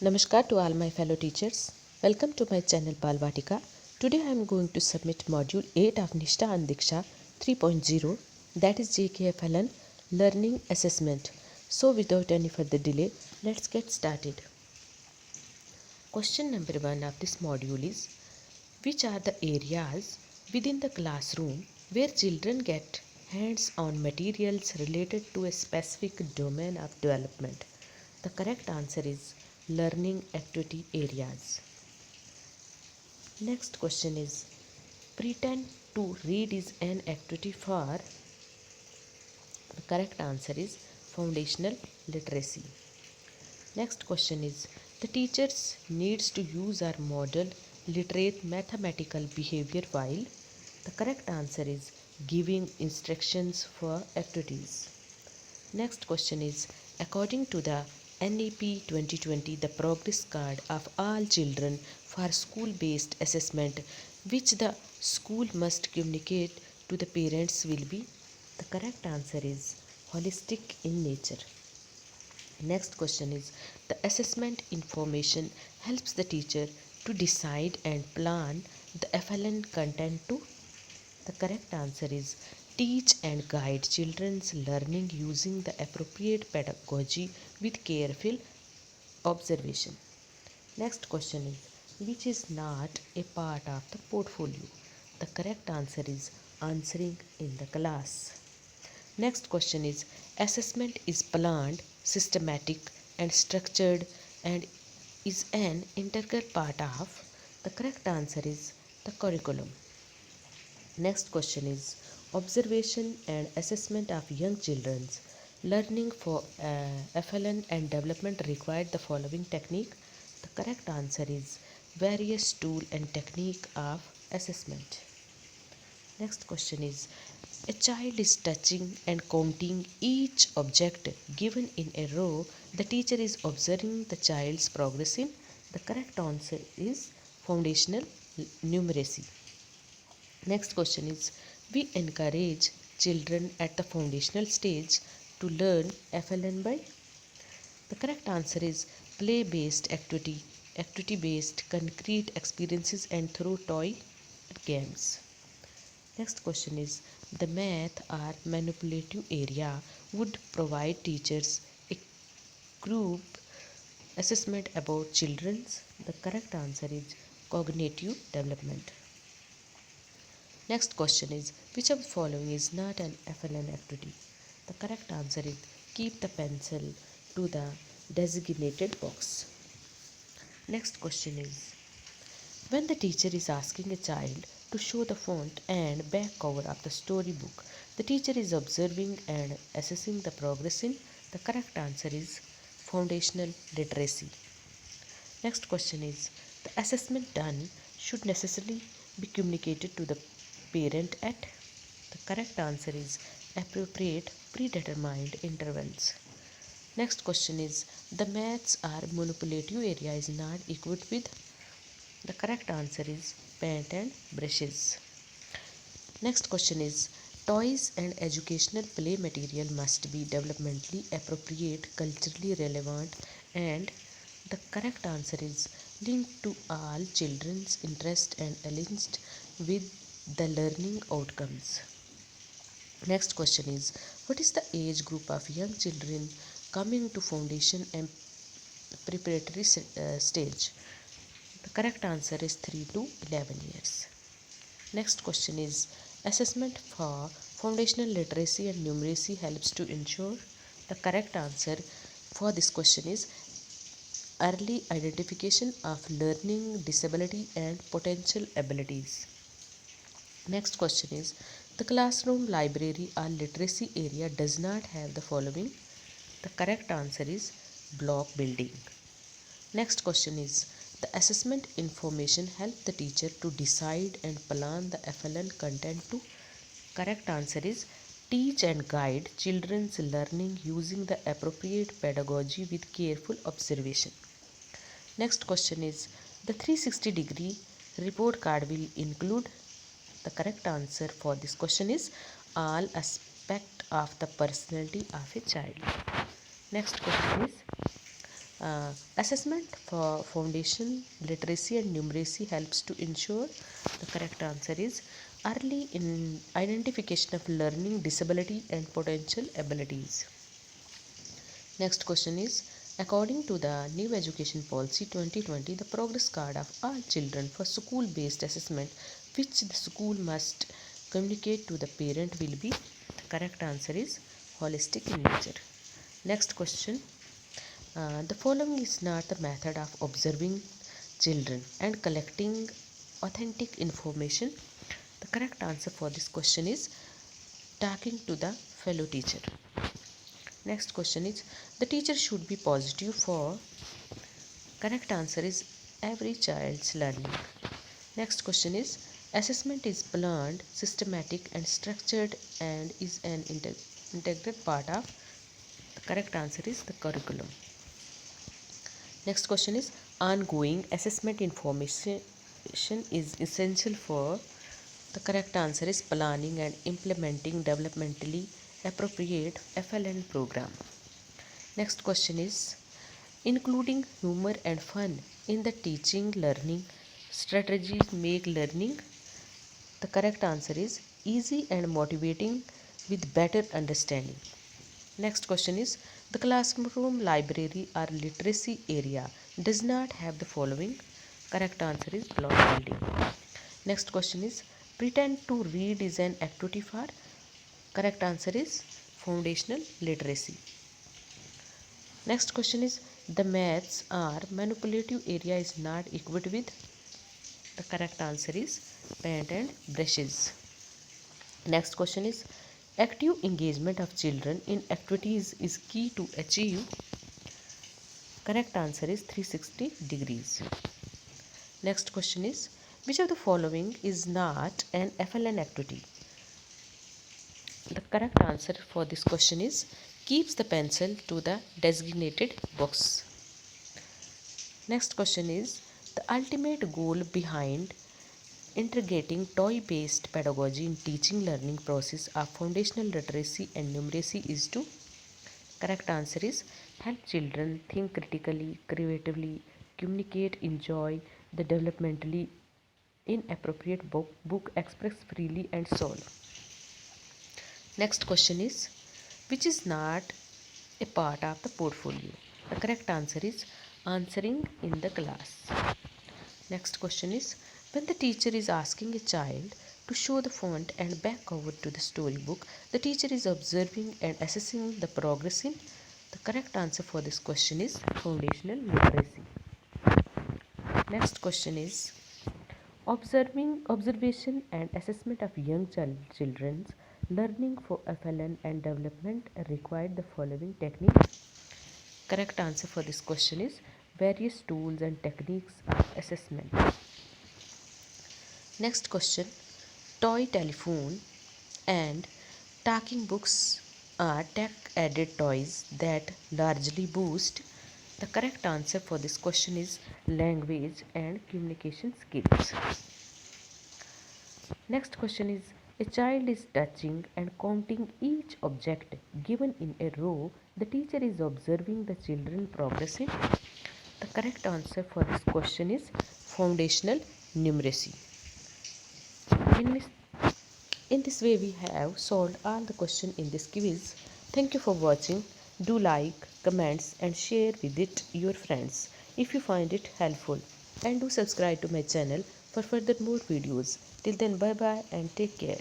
Namaskar to all my fellow teachers. Welcome to my channel Balvatika. Today I am going to submit module 8 of Nishta and Diksha 3.0, that is JKFLN Learning Assessment. So without any further delay, let's get started. Question number 1 of this module is, which are the areas within the classroom where children get hands-on materials related to a specific domain of development? The correct answer is learning activity areas. Next question is, pretend to read is an activity for. The correct answer is foundational literacy. Next question is, the teachers needs to use our model literate mathematical behavior while. The correct answer is giving instructions for activities. Next question is, according to the NEP 2020, the progress card of all children for school-based assessment, which the school must communicate to the parents will be. The correct answer is holistic in nature. Next question is, the assessment information helps the teacher to decide and plan the FLN content to. The correct answer is teach and guide children's learning using the appropriate pedagogy with careful observation. Next question is, which is not a part of the portfolio? The correct answer is answering in the class. Next question is, assessment is planned, systematic and structured and is an integral part of. The correct answer is the curriculum. Next question is, observation and assessment of young children's learning for FLN and development required the following technique. The correct answer is various tool and technique of assessment. Next question is, a child is touching and counting each object given in a row. The teacher is observing the child's progress in. The correct answer is foundational numeracy. Next question is, we encourage children at the foundational stage to learn FLN by. The correct answer is play based activity, activity based concrete experiences and through toy games. Next question is, the math or manipulative area would provide teachers a group assessment about children's. The correct answer is cognitive development. Next question is, which of the following is not an FLN activity? The correct answer is keep the pencil to the designated box. Next question is, when the teacher is asking a child to show the front and back cover of the storybook, the teacher is observing and assessing the progress in. The correct answer is foundational literacy. Next question is, the assessment done should necessarily be communicated to the parent at. The correct answer is appropriate predetermined intervals. Next question is, the maths or manipulative area is not equipped with. The correct answer is paint and brushes. Next question is, toys and educational play material must be developmentally appropriate, culturally relevant, and the correct answer is linked to all children's interest and aligned with the learning outcomes. Next question is, what is the age group of young children coming to foundation and preparatory stage? The correct answer is 3 to 11 years. Next question is, assessment for foundational literacy and numeracy helps to ensure. The correct answer for this question is early identification of learning disability and potential abilities. Next question is, the classroom library or literacy area does not have the following. The correct answer is block building. Next question is, the assessment information help the teacher to decide and plan the FLN content to. Correct answer is teach and guide children's learning using the appropriate pedagogy with careful observation. Next question is, the 360-degree report card will include. The correct answer for this question is all aspect of the personality of a child. Next question is, Assessment for foundation literacy and numeracy helps to ensure the correct answer is early in identification of learning disability and potential abilities. Next question is, according to the new education policy 2020, the progress card of all children for school based assessment which the school must communicate to the parent will be, the correct answer is holistic in nature. Next question, the following is not the method of observing children and collecting authentic information. The correct answer for this question is talking to the fellow teacher. Next question is, the teacher should be positive for, correct answer is every child's learning. Next question is, assessment is planned, systematic and structured and is an integral part of, the correct answer is the curriculum. Next question is, ongoing assessment information is essential for, the correct answer is planning and implementing developmentally appropriate FLN program. Next question is, including humor and fun in the teaching learning strategies make learning, the correct answer is easy and motivating with better understanding. Next question is, the classroom library or literacy area does not have the following, correct answer is block building. Next question is, pretend to read is an activity for, correct answer is foundational literacy. Next question is, the maths or manipulative area is not equipped with, the correct answer is paint and brushes. Next question is, active engagement of children in activities is key to achieve, correct answer is 360 degrees. Next question is, which of the following is not an FLN activity? The correct answer for this question is keeps the pencil to the designated box. Next question is, the ultimate goal behind integrating toy-based pedagogy in teaching learning process of foundational literacy and numeracy is to, correct answer is help children think critically, creatively, communicate, enjoy the developmentally inappropriate book express freely and solve. Next question is, which is not a part of the portfolio? The correct answer is answering in the class. Next question is, when the teacher is asking a child to show the font and back cover to the storybook, the teacher is observing and assessing the progress in, the correct answer for this question is foundational literacy. Next question is, observation and assessment of young children's learning for FLN and development required the following techniques. Correct answer for this question is various tools and techniques of assessment. Next question, toy telephone and talking books are tech added toys that largely boost. The correct answer for this question is language and communication skills. Next question is, a child is touching and counting each object given in a row. The teacher is observing the children progress in. The correct answer for this question is foundational numeracy. In this way we have solved all the questions in this quiz. Thank you for watching. Do like, comments and share with it your friends if you find it helpful, and do subscribe to my channel for further more videos. Till then, bye bye and take care.